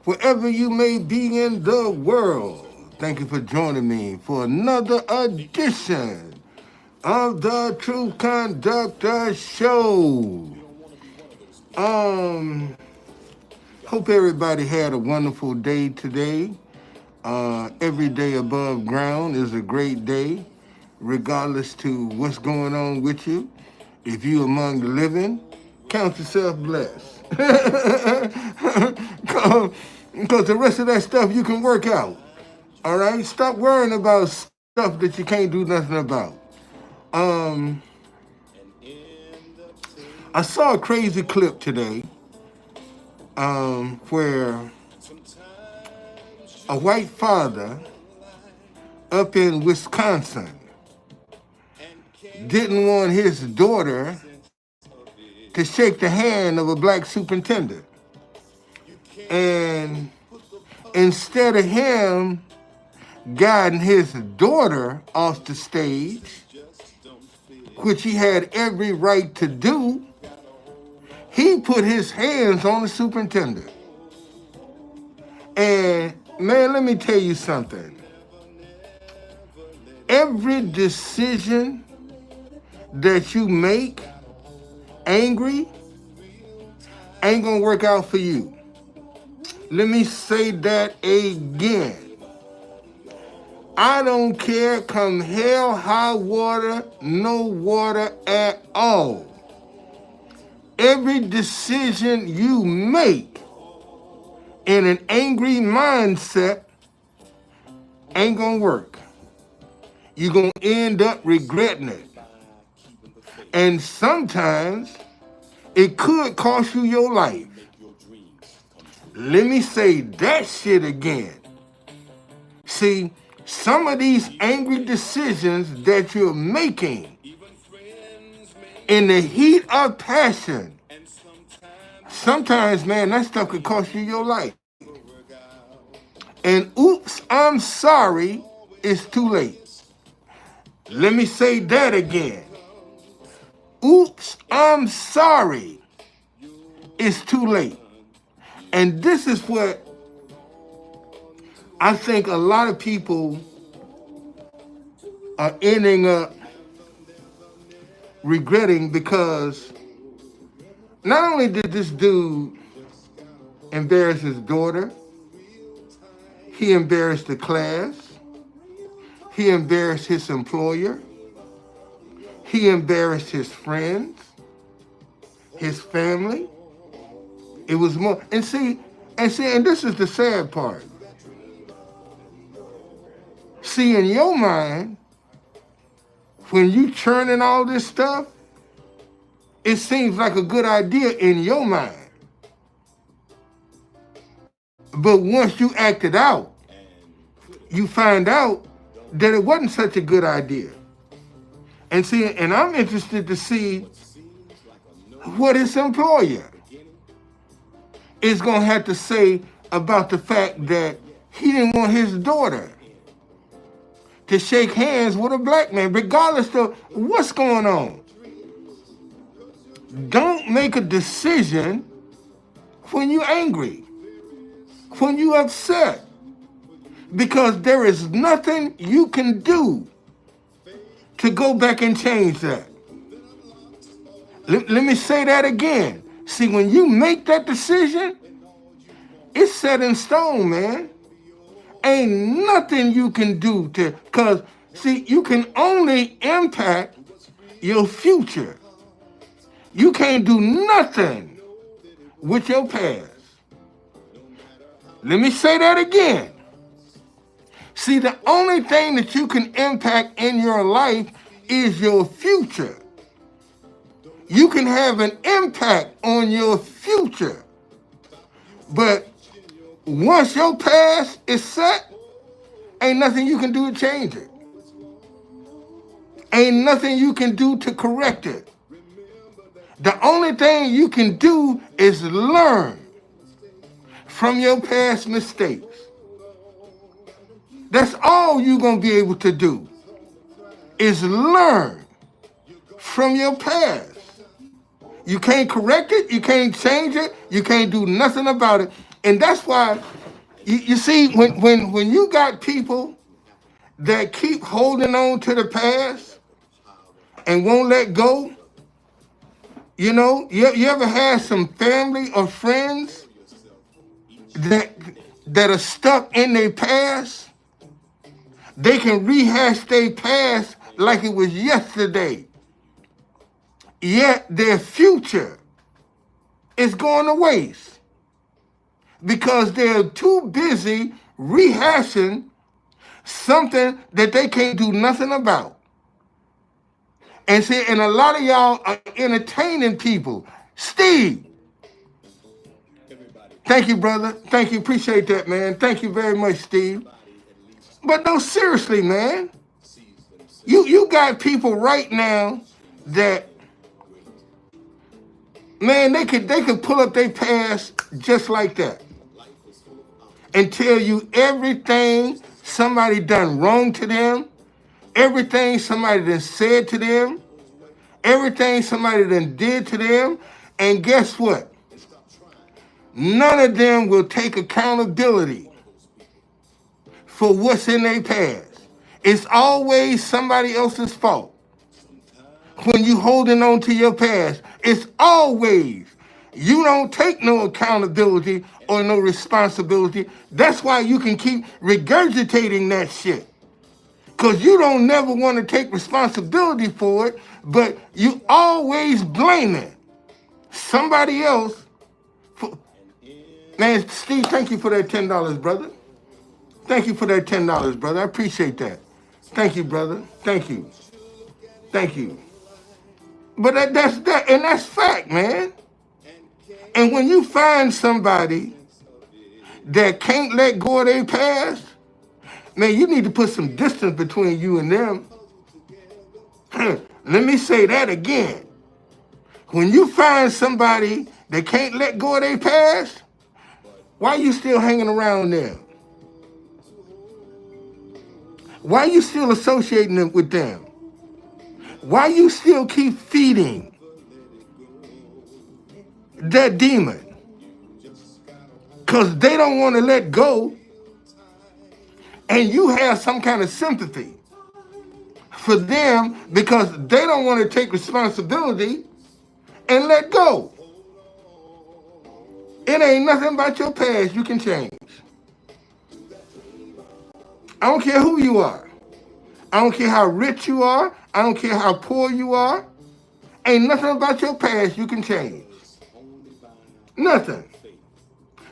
wherever you may be in the world. Thank you for joining me for another edition of the Truth Conductor Show. Hope everybody had a wonderful day today. Every day above ground is a great day, regardless to what's going on with you. If you among the living, count yourself blessed. Because the rest of that stuff you can work out. All right? Stop worrying about stuff that you can't do nothing about. I saw a crazy clip today where a white father up in Wisconsin didn't want his daughter to shake the hand of a black superintendent. And instead of him guiding his daughter off the stage, which he had every right to do, he put his hands on the superintendent. And man, let me tell you something. Every decision that you make angry ain't gonna work out for you. Let me say that again. I don't care, come hell, high water, no water at all. Every decision you make in an angry mindset ain't gonna work. You're gonna end up regretting it. And sometimes it could cost you your life. Let me say that shit again. See, some of these angry decisions that you're making in the heat of passion, sometimes, man, that stuff could cost you your life. And oops, I'm sorry, it's too late. Let me say that again. Oops, I'm sorry, it's too late. And this is what I think a lot of people are ending up regretting, because not only did this dude embarrass his daughter, he embarrassed the class, he embarrassed his employer, he embarrassed his friends, his family. It was more, and this is the sad part. See, in your mind, when you churning all this stuff, it seems like a good idea in your mind. But once you act it out, you find out that it wasn't such a good idea. And I'm interested to see what his employer is going to have to say about the fact that he didn't want his daughter to shake hands with a black man, regardless of what's going on. Don't make a decision when you're angry, when you're upset, because there is nothing you can do to go back and change that. Let me say that again. See, when you make that decision, it's set in stone, man. Ain't nothing you can do because, see, you can only impact your future. You can't do nothing with your past. Let me say that again. See, the only thing that you can impact in your life is your future. You can have an impact on your future. But once your past is set, ain't nothing you can do to change it. Ain't nothing you can do to correct it. The only thing you can do is learn from your past mistakes. That's all you're going to be able to do, is learn from your past. You can't correct it, you can't change it, you can't do nothing about it. And that's why you see when you got people that keep holding on to the past and won't let go, you ever had some family or friends that are stuck in their past? They can rehash their past like it was yesterday. Yet their future is going to waste because they're too busy rehashing something that they can't do nothing about. And see, and a lot of y'all are entertaining people. Steve, thank you, brother. Thank you. Appreciate that, man. Thank you very much, Steve. But no, seriously, man. You got people right now that, man, they could pull up their past just like that and tell you everything somebody done wrong to them, everything somebody done said to them, everything somebody done did to them, and guess what? None of them will take accountability for what's in their past. It's always somebody else's fault. When you holding on to your past, it's always you don't take no accountability or no responsibility. That's why you can keep regurgitating that shit. Because you don't never want to take responsibility for it, but you always blaming somebody else. Man, Steve, thank you for that $10, brother. Thank you for that $10, brother. I appreciate that. Thank you, brother. Thank you. Thank you. But that's fact, man. And when you find somebody that can't let go of their past, man, you need to put some distance between you and them. Let me say that again. When you find somebody that can't let go of their past, why are you still hanging around them? Why are you still associating with them? Why you still keep feeding that demon? Because they don't want to let go, and you have some kind of sympathy for them because they don't want to take responsibility and let go. It ain't nothing about your past you can change. I don't care who you are. I don't care how rich you are. I don't care how poor you are. Ain't nothing about your past you can change. Nothing.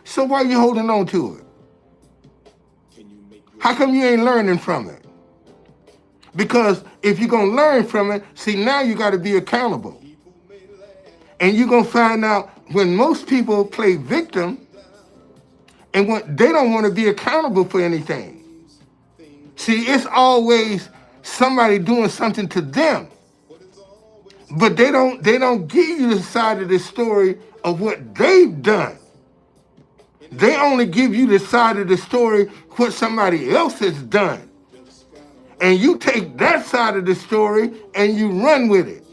So why are you holding on to it? How come you ain't learning from it? Because if you're going to learn from it, see, now you got to be accountable. And you're going to find out when most people play victim and when they don't want to be accountable for anything. See, it's always somebody doing something to them. But they don't give you the side of the story of what they've done. They only give you the side of the story what somebody else has done. And you take that side of the story and you run with it.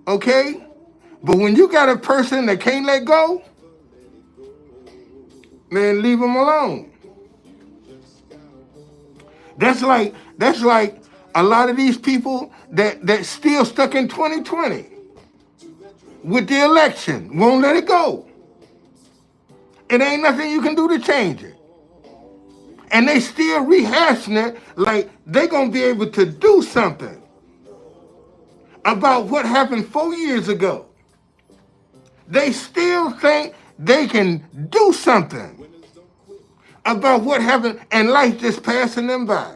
Okay? But when you got a person that can't let go, man, leave them alone. That's like a lot of these people that still stuck in 2020 with the election, won't let it go. It ain't nothing you can do to change it. And they still rehashing it like they gonna be able to do something about what happened 4 years ago. They still think they can do something about what happened and life just passing them by,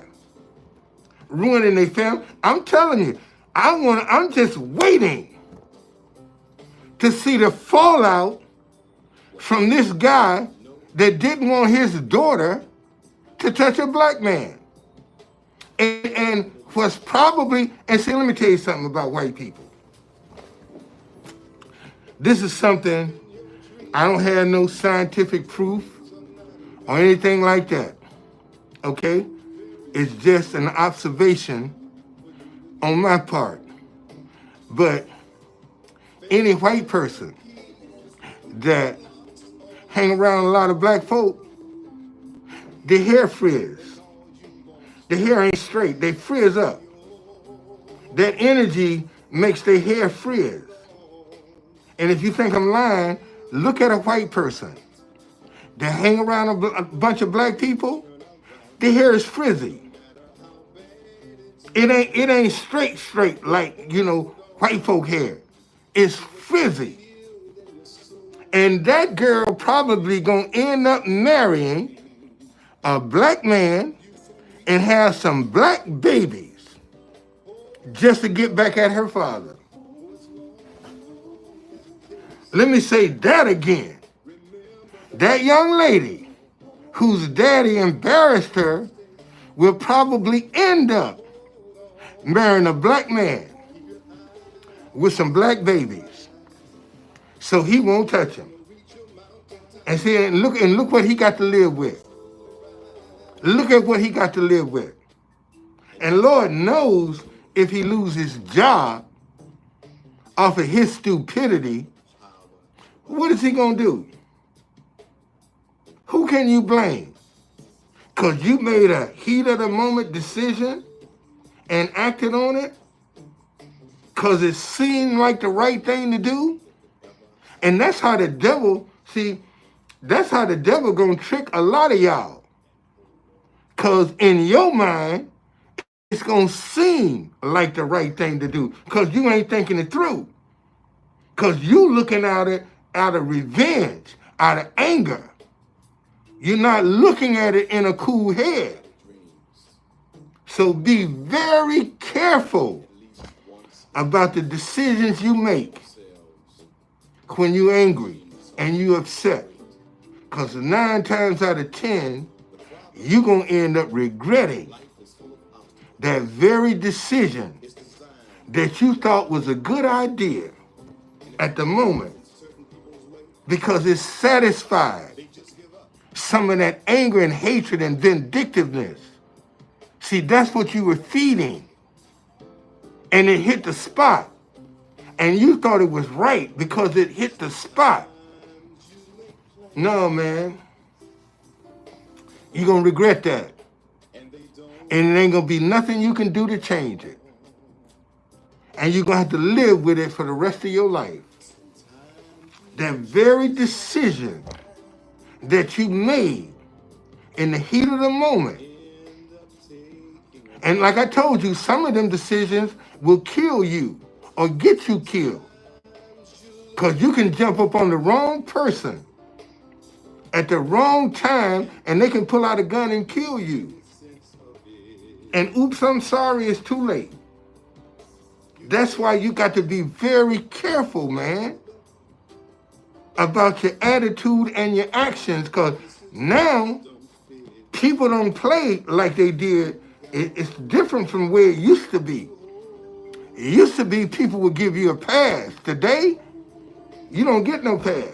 ruining their family. I'm telling you, I'm just waiting to see the fallout from this guy that didn't want his daughter to touch a black man. And was probably, and see, let me tell you something about white people. This is something, I don't have no scientific proof or anything like that, okay? It's just an observation on my part. But any white person that hang around a lot of black folk, their hair frizz. The hair ain't straight. They frizz up. That energy makes their hair frizz. And if you think I'm lying, look at a white person that hang around a bunch of black people, their hair is frizzy. It ain't straight like, white folk hair. It's frizzy. And that girl probably gonna end up marrying a black man and have some black babies just to get back at her father. Let me say that again. That young lady whose daddy embarrassed her will probably end up marrying a black man with some black babies, so he won't touch him. And see, and look what he got to live with. Look at what he got to live with. And Lord knows if he loses his job off of his stupidity, what is he gonna do? Who can you blame? Because you made a heat of the moment decision and acted on it because it seemed like the right thing to do. And that's how the devil, that's how the devil gonna trick a lot of y'all. Because in your mind, it's gonna seem like the right thing to do because you ain't thinking it through. Because you looking at it out of revenge, out of anger. You're not looking at it in a cool head. So be very careful about the decisions you make when you're angry and you're upset. Because 9 times out of 10, you're going to end up regretting that very decision that you thought was a good idea at the moment because it satisfied some of that anger and hatred and vindictiveness. See, that's what you were feeding. And it hit the spot. And you thought it was right because it hit the spot. No, man. You're going to regret that. And it ain't going to be nothing you can do to change it. And you're going to have to live with it for the rest of your life. That very decision that you made in the heat of the moment. And like I told you, some of them decisions will kill you or get you killed. Because you can jump up on the wrong person at the wrong time and they can pull out a gun and kill you. And oops, I'm sorry, it's too late. That's why you got to be very careful, man, about your attitude and your actions, because now people don't play like they did. It's different from where it used to be. It used to be people would give you a pass. Today, you don't get no pass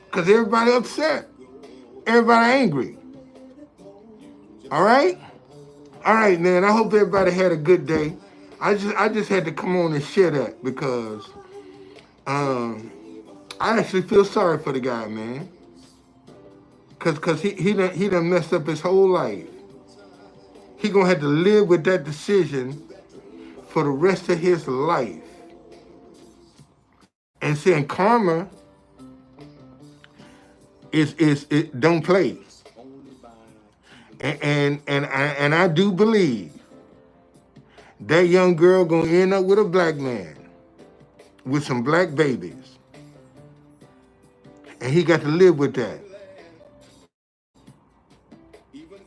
because everybody upset. Everybody angry. All right? All right, man. I hope everybody had a good day. I just had to come on and share that because I actually feel sorry for the guy, man. Cause he done messed up his whole life. He gonna have to live with that decision for the rest of his life. And saying karma it don't play. And I do believe that young girl gonna end up with a black man with some black babies. And he got to live with that.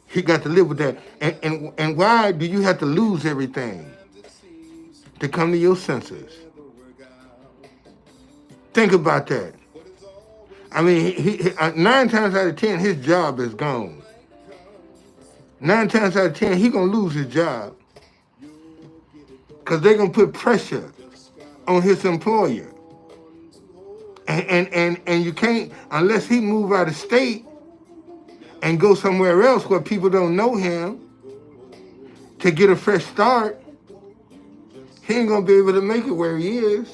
He got to live with that. And why do you have to lose everything to come to your senses? Think about that. I mean, he 9 times out of 10, his job is gone. 9 times out of 10, he gonna lose his job because they're gonna put pressure on his employer. And you can't, unless he move out of state and go somewhere else where people don't know him to get a fresh start, he ain't gonna be able to make it where he is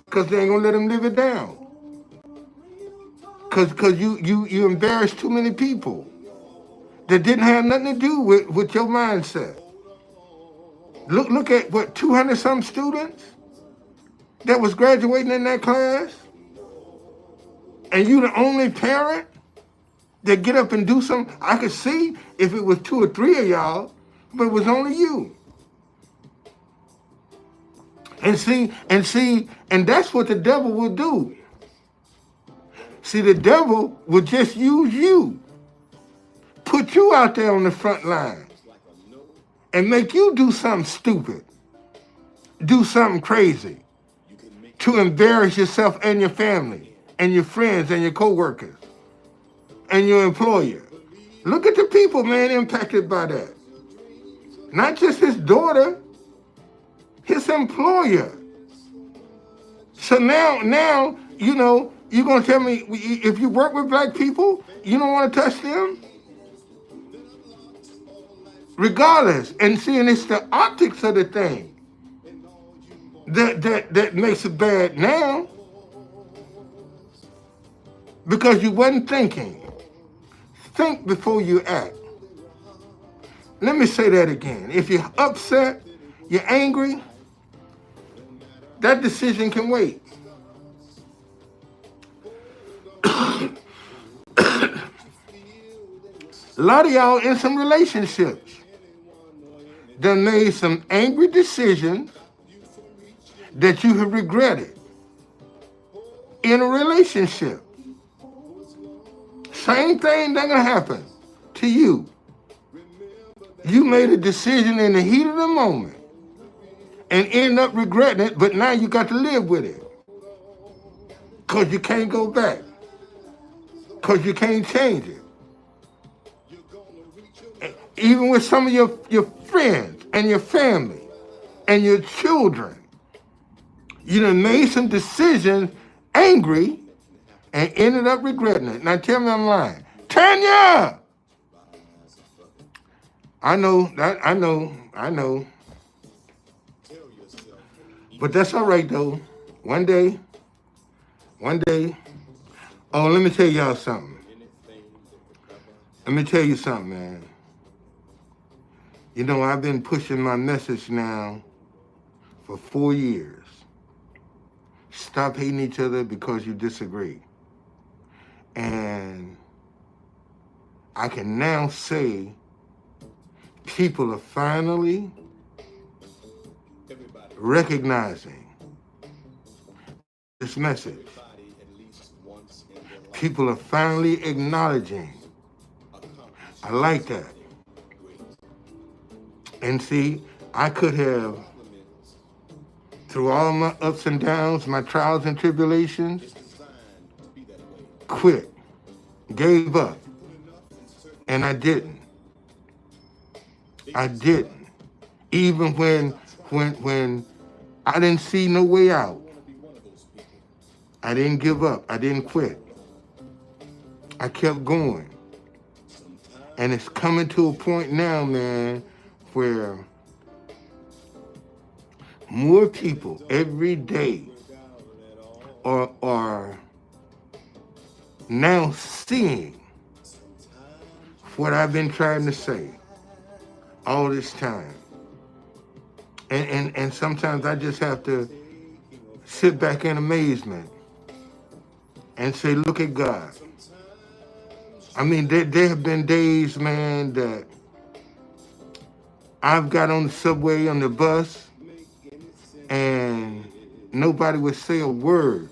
because they ain't gonna let him live it down. Cause you embarrassed too many people that didn't have nothing to do with your mindset. Look at what 200 some students that was graduating in that class, and you the only parent that get up and do something. I could see if it was 2 or 3 of y'all, but it was only you. And that's what the devil will do. See, the devil will just use you, put you out there on the front line, and make you do something stupid, do something crazy, to embarrass yourself and your family, and your friends, and your coworkers, and your employer. Look at the people, man, impacted by that. Not just his daughter, his employer. So now, you know, you're going to tell me if you work with black people, you don't want to touch them? Regardless. And it's the optics of the thing that makes it bad now, because you wasn't thinking. Think before you act. Let me say that again. If you're upset, you're angry, that decision can wait. A lot of y'all in some relationships done made some angry decisions that you have regretted in a relationship. Same thing that's gonna happen to you. You made a decision in the heat of the moment and end up regretting it, but now you got to live with it. Because you can't go back. Because you can't change it. Even with some of your friends and your family and your children, you done made some decisions angry and ended up regretting it. Now tell me I'm lying. Tanya! I know. But that's all right, though. One day, oh, let me tell y'all something. Let me tell you something, man. You know, I've been pushing my message now for 4 years. Stop hating each other because you disagree. And I can now say people are finally recognizing this message. People are finally acknowledging. I like that. And see, I could have, through all my ups and downs, my trials and tribulations, quit, gave up. And I didn't. Even when I didn't see no way out, I didn't give up. I didn't quit. I kept going. And it's coming to a point now, man, where more people every day are now seeing what I've been trying to say all this time. And sometimes I just have to sit back in amazement and say, look at God. I mean, there have been days, man, that I've got on the subway, on the bus, and nobody would say a word.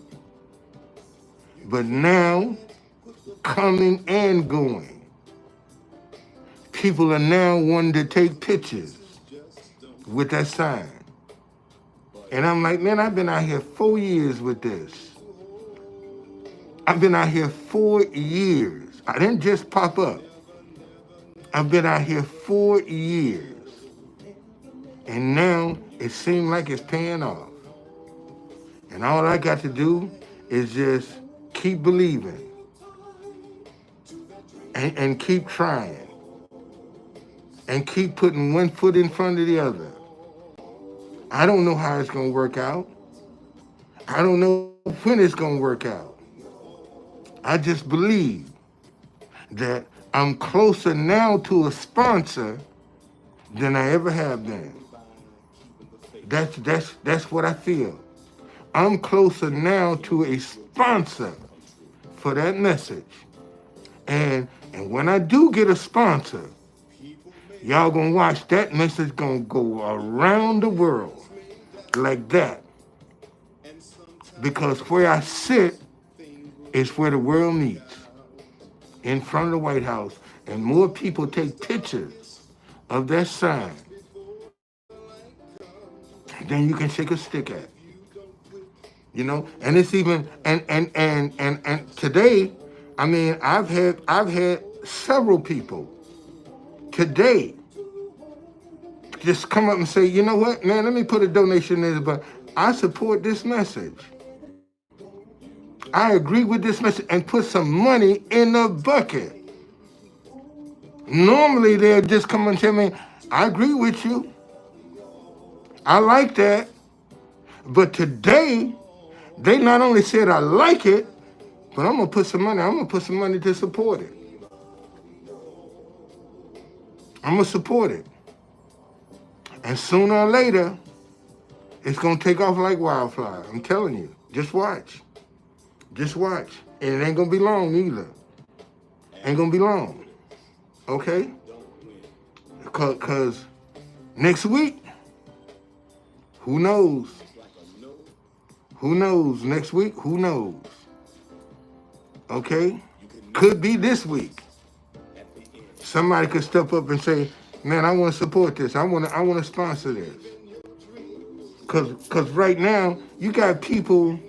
But now, coming and going, people are now wanting to take pictures with that sign. And I'm like, man, I've been out here 4 years with this. I've been out here 4 years. I didn't just pop up. I've been out here 4 years. And now it seems like it's paying off. And all I got to do is just keep believing and keep trying and keep putting one foot in front of the other. I don't know how it's going to work out. I don't know when it's going to work out. I just believe that I'm closer now to a sponsor than I ever have been. That's what I feel. I'm closer now to a sponsor for that message. And when I do get a sponsor, y'all gonna watch that message gonna go around the world like that. Because where I sit is where the world meets, in front of the White House. And more people take pictures of that sign than you can shake a stick at. You know, and it's even and today, I mean, I've had several people today just come up and say, you know what, man, let me put a donation in, but I support this message. I agree with this message, and put some money in the bucket. Normally they'll just come and tell me, I agree with you. I like that. But today, they not only said I like it, but I'm gonna put some money. I'm gonna put some money to support it. I'm gonna support it. And sooner or later, it's gonna take off like wildfire. I'm telling you. Just watch. Just watch. And it ain't gonna be long either. Ain't gonna be long. Okay? Because next week, who knows? Who knows? Next week, who knows? Okay? Could be this week. Somebody could step up and say, man, I want to support this. I want to sponsor this. Because right now, you got people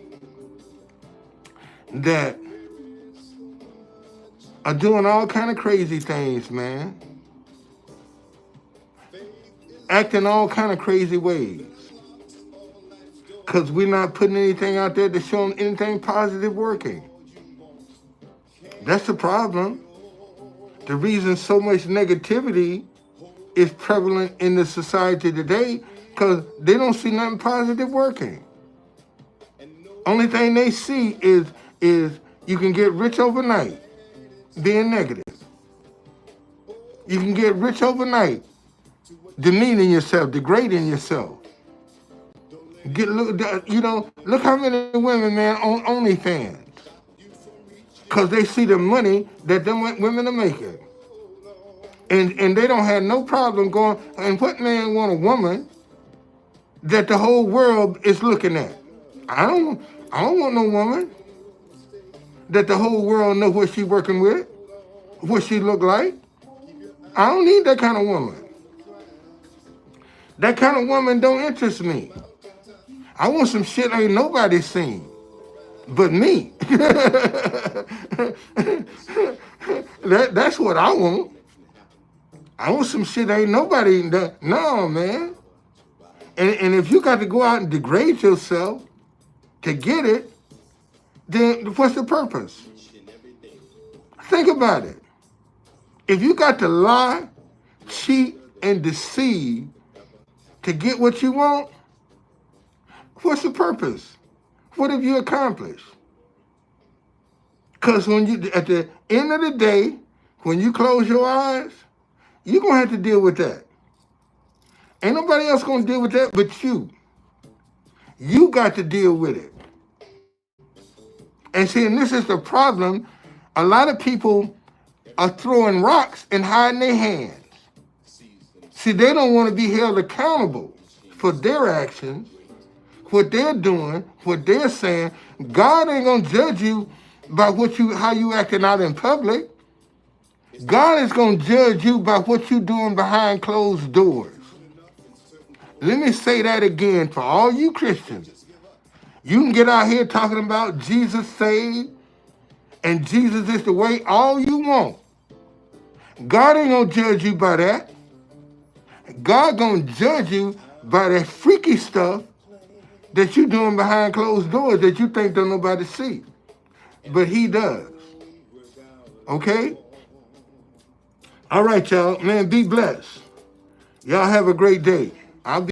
that are doing all kind of crazy things, man. Acting all kind of crazy ways. Because we're not putting anything out there to show them anything positive working. That's the problem. The reason so much negativity is prevalent in the society today, because they don't see nothing positive working. Only thing they see is you can get rich overnight being negative. You can get rich overnight demeaning yourself, degrading yourself. Look how many women, man, on OnlyFans. Because they see the money that them women are making. And they don't have no problem going, and what man want a woman that the whole world is looking at? I don't want no woman that the whole world know what she working with, what she look like. I don't need that kind of woman. That kind of woman don't interest me. I want some shit ain't nobody seen but me. That's what I want. I want some shit ain't nobody. No, man. And if you got to go out and degrade yourself to get it, then what's the purpose? Think about it. If you got to lie, cheat, and deceive to get what you want, what's the purpose? What have you accomplished? Because at the end of the day, when you close your eyes, you're going to have to deal with that. Ain't nobody else going to deal with that but you. You got to deal with it. And see, and this is the problem. A lot of people are throwing rocks and hiding their hands. See, they don't want to be held accountable for their actions, what they're doing, what they're saying. God ain't going to judge you by how you acting out in public. God is going to judge you by what you're doing behind closed doors. Let me say that again for all you Christians. You can get out here talking about Jesus saved and Jesus is the way all you want. God ain't going to judge you by that. God going to judge you by that freaky stuff that you doing behind closed doors that you think don't nobody see. But he does. Okay? All right, y'all. Man, be blessed. Y'all have a great day. I'll be